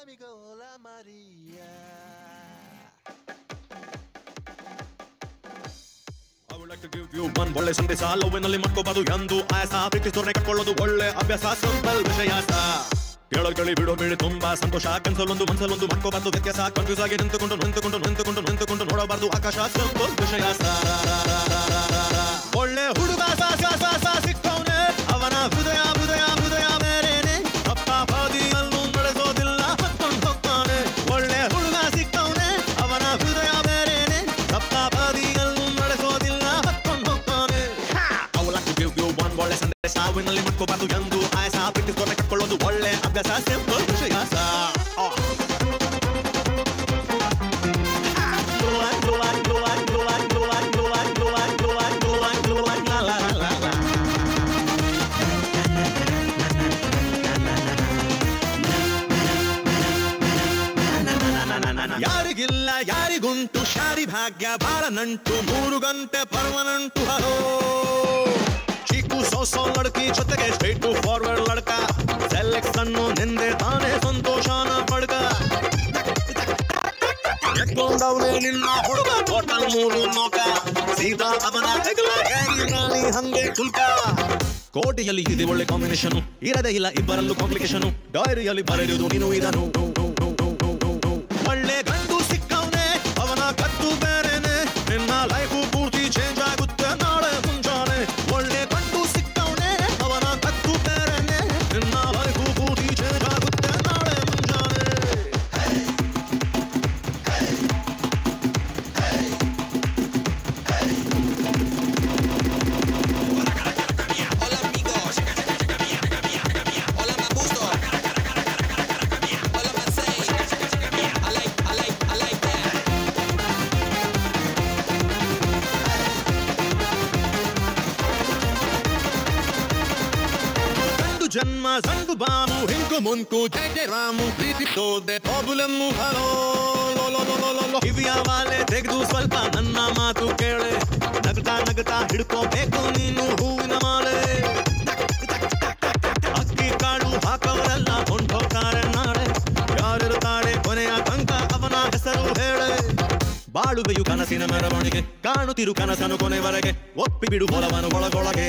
amigo, hola Maria. I would like to give you one ಒಳ್ಳೆ ಸಂದೇಶ ಲವ್ವಿನಲ್ಲಿ ಮಾಡ್ಕೋಬಾದು ಎಂದು ಆಯಾಸ ಪ್ರೀತಿಸೋರ್ನೆ ಕಟ್ಕೊಳ್ಳೋದು ಒಳ್ಳೆ ಅಭ್ಯಾಸ ಸಿಂಪಲ್ ವಿಷಯಾಸ ಕೇಳೋದು ಕೇಳಿ ಬಿಡೋ ಬೇಡಿ ತುಂಬಾ ಸಂತೋಷ ಕನ್ಸಲ್ಲೊಂದು ಮನ್ಸಲ್ಲೊಂದು ಮಾಡ್ಕೋಬಾರ್ದು ವ್ಯತ್ಯಾಸ ಕನ್ಫ್ಯೂಸ್ ಆಗಿ ನಿಂತುಕೊಂಡು ನೋಡಬಾರ್ದು ಆಕಾಶ ಸಿಂಪಲ್ ವಿಷಯಾಸ ಒಳ್ಳೆ ಹುಡುಗ ಸಿಕ್ಕವನೆ ಅವನ ಹೃದಯ ಮೇರೇನೆ ಅಪ್ಪ ಬಾದಿಯಲ್ಲೂ ನಡೆಸೋದಿಲ್ಲ ಹತ್ಕೊಂಡು ಹೋಗ್ತಾನೆ ಒಳ್ಳೆ ಹುಡುಗ ಸಿಕ್ಕವನೆ ಅವನ ಹೃದಯ ಮೇರೇನೆ ಅಪ್ಪ ಬಾದಿಯಲ್ಲೂ ನಡೆಸೋದಿಲ್ಲ ಹತ್ಕೊಂಡು ಹೋಗ್ತಾನೆ ಒಳ್ಳೆ ಸಂದೇಶ ವಿನಲ್ಲಿ ಮಾಡ್ಕೋಬಾರ್ದು ಎಂದು ಆಯಾಸ ಪ್ರೀತಿಸೋರ್ನೆ ಕಟ್ಕೊಳ್ಳೋದು ಒಳ್ಳೆ ಅಭ್ಯಾಸ ಸಿಂಪಲ್ ವಿಷಯಾಸ ಯಾರಿಗಿಲ್ಲ ಯಾರಿಗುಂಟು ಶಾರಿ ಭಾಗ್ಯ ಬಾಳ ನಂಟು 3 ಗಂಟೆ ಪರ್ಮನೆಂಟು ಹಲೋ ಚೀಕು ಸೌ ಲಡ್ಕಿ ಜೊತೆಗೆ ಸ್ಟ್ರೈಟ್ ಟು ಫಾರ್ವರ್ಡ್ ಲಡ್ಕ ಸೆಲೆಕ್ಷನ್ ನಿಂದೆ ತಾನೇ ಸಂತೋಷನ ಪಡ್ಕ ಎತ್ಕೊಂಡವನೇ ನಿನ್ನ ಹುಡುಗ ಟೋಟಲ್ 3 ನೋಕ ಸೀದಾ ಅವನ ಹೆಗಲ ರಾಣಿ ಹಂಗೆ ಕುಲ್ಕ ಕೋಟೆಯಲ್ಲಿ ಇದೆ ಒಳ್ಳೆ ಕಾಂಬಿನೇಷನ್ ಇರದೇ ಇಲ್ಲ ಇಬ್ಬರಲ್ಲೂ ಕಾಂಪ್ಲಿಕೇಶನ್ ಡೈರಿಯಲ್ಲಿ ಬರೆಯುವುದು ನೀನು ಇದನ್ನು ಒಳ್ಳೆ ಗಂಡು ಸಿಕ್ಕವನೆ ಅವನ ಕತ್ತು ಬೇರೆನೆ ನಿನ್ನ ಲೈಫು ಪೂರ್ತಿ ಚೇಂಜ್ ಆಗುತ್ತೆ ನಾಳೆ ಮುಂಜಾನೆ ಒಳ್ಳೆ ಗಂಡು ಸಿಕ್ಕವನೆ ಅವನ ಕತ್ತು ಬೇರೆನೆ ನಿನ್ನ ಲೈಫು ಪೂರ್ತಿ ಚೇಂಜ್ ಆಗುತ್ತೆ ನಾಳೆ ಮುಂಜಾನೆ ಜನ್ಮ ಸಂಡು ಬಾಮು ಹಿಂಕು ಮುಂಕು ಜಯ ರಾಮು ಪ್ರೀತಿ ತೋದೆ ಪ್ರಾಬ್ಲಮ್ಮು ಹಲೋ ಕಿವಿಯ ಮಾಲೆ ತೆಗೆದು ಸ್ವಲ್ಪ ನನ್ನ ಮಾತು ಕೇಳೆ ನಗತಾ ಹಿಡ್ಕೋಬೇಕು ನೀನು ಹೂವಿನ ಮಾಲೆ ಅಕ್ಕಿ ಕಾಳು ಹಾಕವರೆಲ್ಲ ಹೊಂಟೋಗ್ತಾರೆ ನಾಳೆ ಯಾರಿರುತ್ತಾರೆ ಕೊನೆಯ ತನಕ ಅವನ ಹೆಸರು ಹೇಳೆ ಬಾಳುವೆಯು ಕನಸಿನ ಮೆರವಣಿಗೆ ಕಾಣುತ್ತಿರು ಕನಸನು ಕೊನೆವರೆಗೆ ಒಪ್ಪಿ ಬಿಡು ಹೊಲವನು ಒಳಗೊಳಗೆ